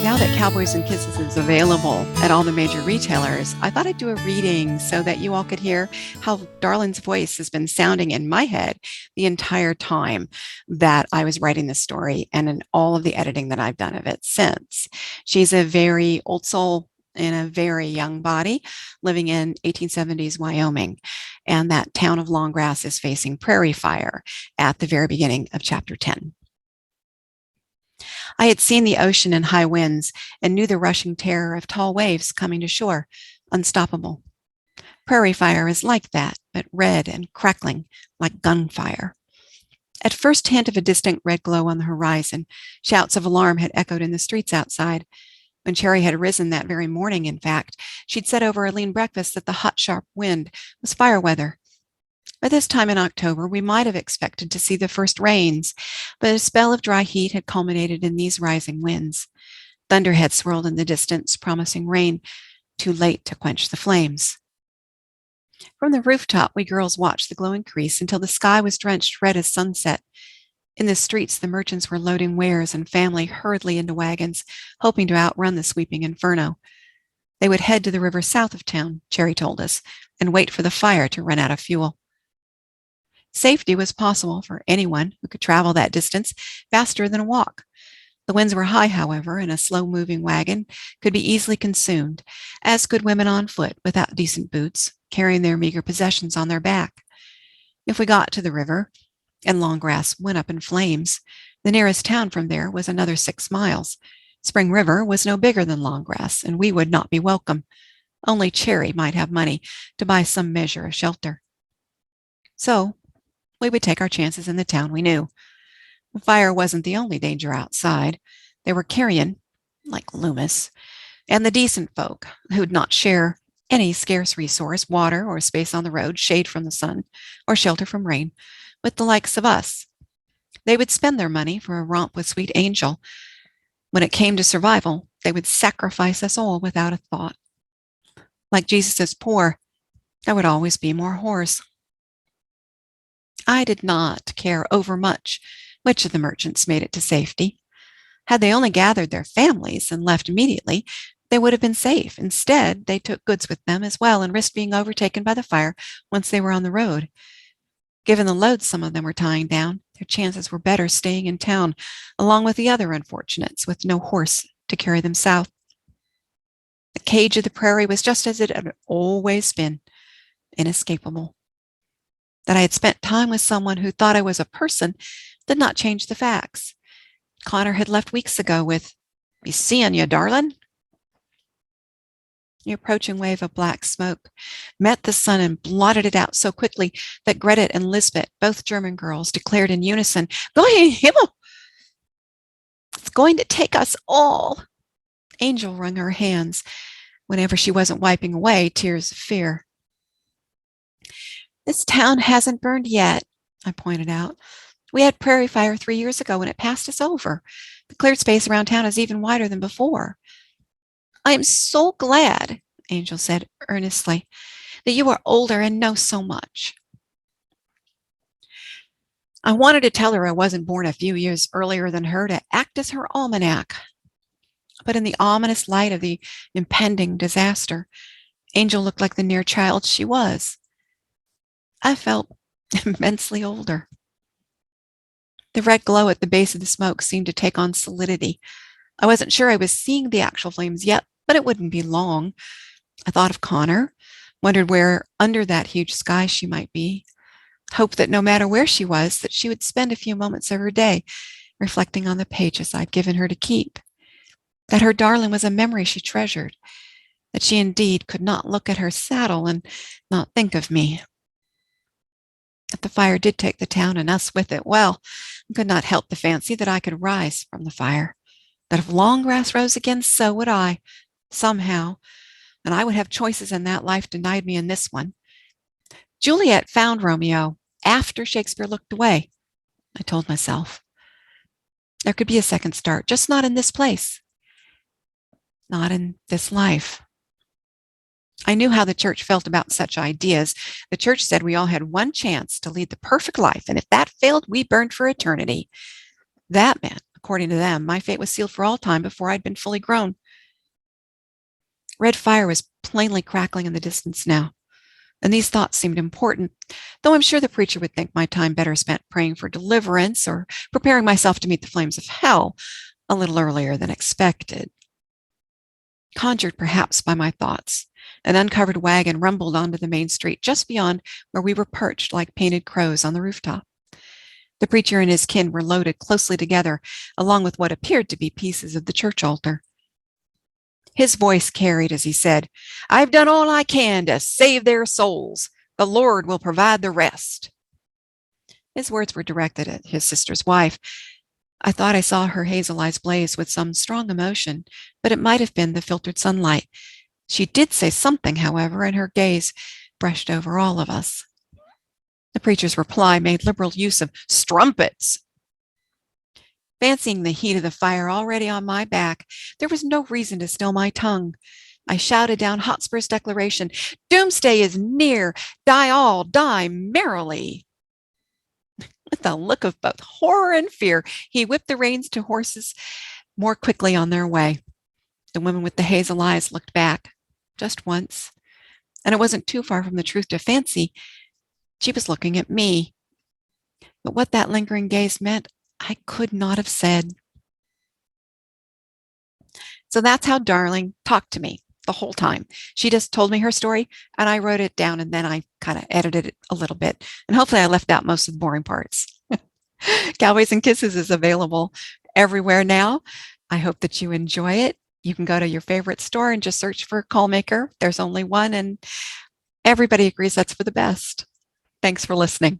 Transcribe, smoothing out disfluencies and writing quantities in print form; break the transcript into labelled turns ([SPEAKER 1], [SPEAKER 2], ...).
[SPEAKER 1] Now that Cowboys and Kisses is available at all the major retailers, I thought I'd do a reading so that you all could hear how Darlin's voice has been sounding in my head the entire time that I was writing this story and in all of the editing that I've done of it since. She's a very old soul in a very young body living in 1870s Wyoming. And that town of Longgrass is facing Prairie Fire at the very beginning of chapter 10. I had seen the ocean and high winds and knew the rushing terror of tall waves coming to shore, unstoppable. Prairie fire is like that, but red and crackling like gunfire. At first hint of a distant red glow on the horizon, shouts of alarm had echoed in the streets outside. When Cherry had risen that very morning, in fact, she'd said over a lean breakfast that the hot, sharp wind was fire weather. By this time in October, we might have expected to see the first rains, but a spell of dry heat had culminated in these rising winds. Thunder had swirled in the distance, promising rain, too late to quench the flames. From the rooftop, we girls watched the glow increase until the sky was drenched red as sunset. In the streets, the merchants were loading wares and family hurriedly into wagons, hoping to outrun the sweeping inferno. They would head to the river south of town, Cherry told us, and wait for the fire to run out of fuel. Safety was possible for anyone who could travel that distance faster than a walk. The winds were high, however, and a slow-moving wagon could be easily consumed, as could women on foot without decent boots, carrying their meager possessions on their back. If we got to the river, and Longgrass went up in flames, the nearest town from there was another 6 miles. Spring River was no bigger than Longgrass, and we would not be welcome. Only Cherry might have money to buy some measure of shelter. So, we would take our chances in the town we knew. The fire wasn't the only danger outside. There were carrion, like Loomis, and the decent folk who'd not share any scarce resource, water or space on the road, shade from the sun, or shelter from rain, with the likes of us. They would spend their money for a romp with sweet Angel. When it came to survival, they would sacrifice us all without a thought. Like Jesus' poor, there would always be more whores. I did not care overmuch which of the merchants made it to safety. Had they only gathered their families and left immediately, they would have been safe. Instead, they took goods with them as well and risked being overtaken by the fire once they were on the road. Given the load some of them were tying down, their chances were better staying in town, along with the other unfortunates with no horse to carry them south. The cage of the prairie was just as it had always been, inescapable. That I had spent time with someone who thought I was a person did not change the facts. Connor had left weeks ago with, "Be seeing you, darling." The approaching wave of black smoke met the sun and blotted it out so quickly that Greta and Lisbeth, both German girls, declared in unison, "Goy Himmel! It's going to take us all." Angel wrung her hands whenever she wasn't wiping away tears of fear. "This town hasn't burned yet," I pointed out. "We had prairie fire 3 years ago and it passed us over. The cleared space around town is even wider than before." "I am so glad," Angel said earnestly, "that you are older and know so much." I wanted to tell her I wasn't born a few years earlier than her to act as her almanac. But in the ominous light of the impending disaster, Angel looked like the near child she was. I felt immensely older. The red glow at the base of the smoke seemed to take on solidity. I wasn't sure I was seeing the actual flames yet, but it wouldn't be long. I thought of Connor, wondered where under that huge sky she might be, hoped that no matter where she was, that she would spend a few moments of her day reflecting on the pages I'd given her to keep, that her darling was a memory she treasured, that she indeed could not look at her saddle and not think of me. If the fire did take the town and us with it, well, I could not help the fancy that I could rise from the fire, that if Longgrass rose again, so would I, somehow, and I would have choices in that life denied me in this one. Juliet found Romeo after Shakespeare looked away, I told myself. There could be a second start, just not in this place, not in this life. I knew how the church felt about such ideas. The church said we all had one chance to lead the perfect life, and if that failed, we burned for eternity. That meant, according to them, my fate was sealed for all time before I'd been fully grown. Red fire was plainly crackling in the distance now, and these thoughts seemed important, though I'm sure the preacher would think my time better spent praying for deliverance or preparing myself to meet the flames of hell a little earlier than expected. Conjured perhaps by my thoughts, an uncovered wagon rumbled onto the main street just beyond where we were perched like painted crows on the rooftop. The preacher and his kin were loaded closely together, along with what appeared to be pieces of the church altar. His voice carried as he said, "I've done all I can to save their souls. The Lord will provide the rest." His words were directed at his sister's wife. I thought I saw her hazel eyes blaze with some strong emotion, but it might have been the filtered sunlight. She did say something, however, and her gaze brushed over all of us. The preacher's reply made liberal use of strumpets. Fancying the heat of the fire already on my back, there was no reason to still my tongue. I shouted down Hotspur's declaration, "Doomsday is near. Die all, die merrily." With a look of both horror and fear, he whipped the reins to horses more quickly on their way. The woman with the hazel eyes looked back, just once, and it wasn't too far from the truth to fancy she was looking at me. But what that lingering gaze meant, I could not have said. So that's how Darling talked to me the whole time. She just told me her story, and I wrote it down, and then I kind of edited it a little bit. And hopefully I left out most of the boring parts. Cowboys and Kisses is available everywhere now. I hope that you enjoy it. You can go to your favorite store and just search for Callmaker. There's only one, and everybody agrees that's for the best. Thanks for listening.